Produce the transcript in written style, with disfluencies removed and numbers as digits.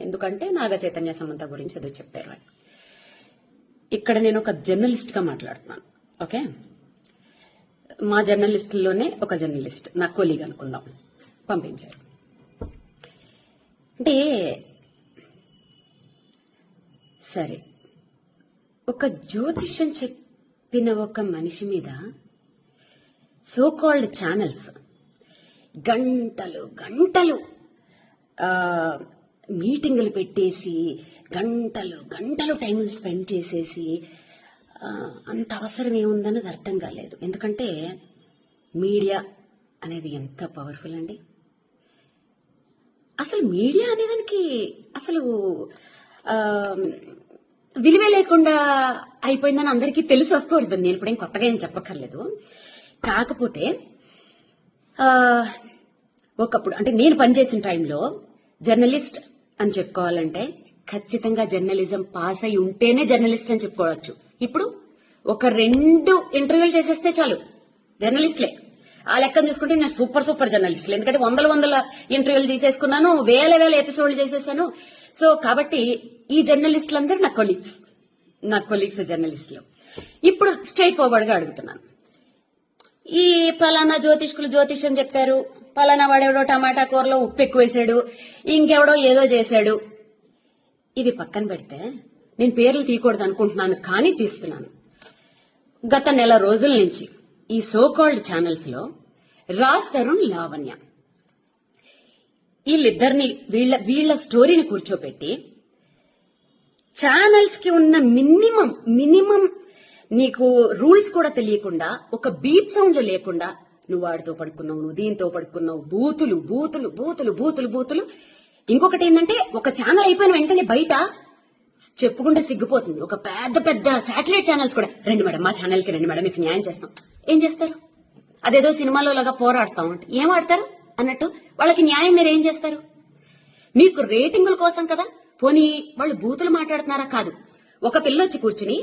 ఎందుకంటే నాగ చైతన్య సమంత గురించి ఏదో చెప్పారు అని. ఇక్కడ నేను ఒక జర్నలిస్ట్ గా మాట్లాడుతున్నాను. ఓకే, మా జర్నలిస్టుల్లోనే ఒక జర్నలిస్ట్, నా కొలీగ్ అనుకుందాం, పంపించారు. అంటే సరే, ఒక జ్యోతిష్యం చెప్పిన ఒక మనిషి మీద సో కాల్డ్ ఛానల్స్ గంటలు గంటలు మీటింగులు పెట్టేసి గంటలు గంటలు టైం స్పెండ్ చేసేసి అంత అవసరం ఏముందన్నది అర్థం కాలేదు. ఎందుకంటే మీడియా అనేది ఎంత పవర్ఫుల్ అండి. అసలు మీడియా అనేదానికి అసలు విలువే లేకుండా అయిపోయిందని అందరికీ తెలుసు. ఆఫ్ కోర్స్, నేను ఇప్పుడేం కొత్తగా ఏం చెప్పక్కర్లేదు. కాకపోతే ఒకప్పుడు అంటే నేను పనిచేసిన టైంలో జర్నలిస్ట్ అని చెప్పుకోవాలంటే ఖచ్చితంగా జర్నలిజం పాస్ అయి ఉంటేనే జర్నలిస్ట్ అని చెప్పుకోవచ్చు. ఇప్పుడు ఒక 2 ఇంటర్వ్యూలు చేసేస్తే చాలు జర్నలిస్ట్లే. ఆ లెక్కను చూసుకుంటే నేను సూపర్ జర్నలిస్టులు. ఎందుకంటే వందల ఇంటర్వ్యూలు తీసేసుకున్నాను, వేల ఎపిసోడ్లు చేసేసాను. సో కాబట్టి ఈ జర్నలిస్టులందరూ నా కొలీగ్స్ జర్నలిస్టులు. ఇప్పుడు స్ట్రైట్ ఫార్వర్డ్ గా అడుగుతున్నాను, ఈ పలానా జ్యోతిష్యం చెప్పారు, పలానా వాడెవడో టమాటా కూరలో ఉప్పు ఎక్కువ వేసాడు, ఇంకెవడో ఏదో చేశాడు, ఇవి పక్కన పెడితే నేను పేర్లు తీయకూడదు అనుకుంటున్నాను, కానీ తీస్తున్నాను. గత నెల రోజుల నుంచి ఈ సో కాల్డ్ ఛానల్స్ లో రాజ్ తరుణ్, లావణ్య వీళ్ళిద్దరిని వీళ్ళ స్టోరీని కూర్చోపెట్టి ఛానల్స్ కి ఉన్న మినిమం నీకు రూల్స్ కూడా తెలియకుండా, ఒక బీప్ సౌండ్ లేకుండా, నువ్వు వాడితో పడుకున్నావు, నువ్వు దీంతో పడుకున్నావు, బూతులు. ఇంకొకటి ఏంటంటే, ఒక ఛానల్ అయిపోయిన వెంటనే బయట చెప్పుకుంటే సిగ్గుపోతుంది, ఒక పెద్ద శాటిలైట్ ఛానల్స్ కూడా రండి మేడం, మా ఛానల్ కి రండి మేడం, మీకు న్యాయం చేస్తాం. ఏం చేస్తారు? అదేదో సినిమాలో లాగా పోరాడతాం అంటే ఏం ఆడతారు అన్నట్టు వాళ్ళకి న్యాయం మీరు ఏం చేస్తారు? మీకు రేటింగుల కోసం కదా. పోనీ వాళ్ళు బూతులు మాట్లాడుతున్నారా? కాదు. ఒక పిల్ల వచ్చి కూర్చుని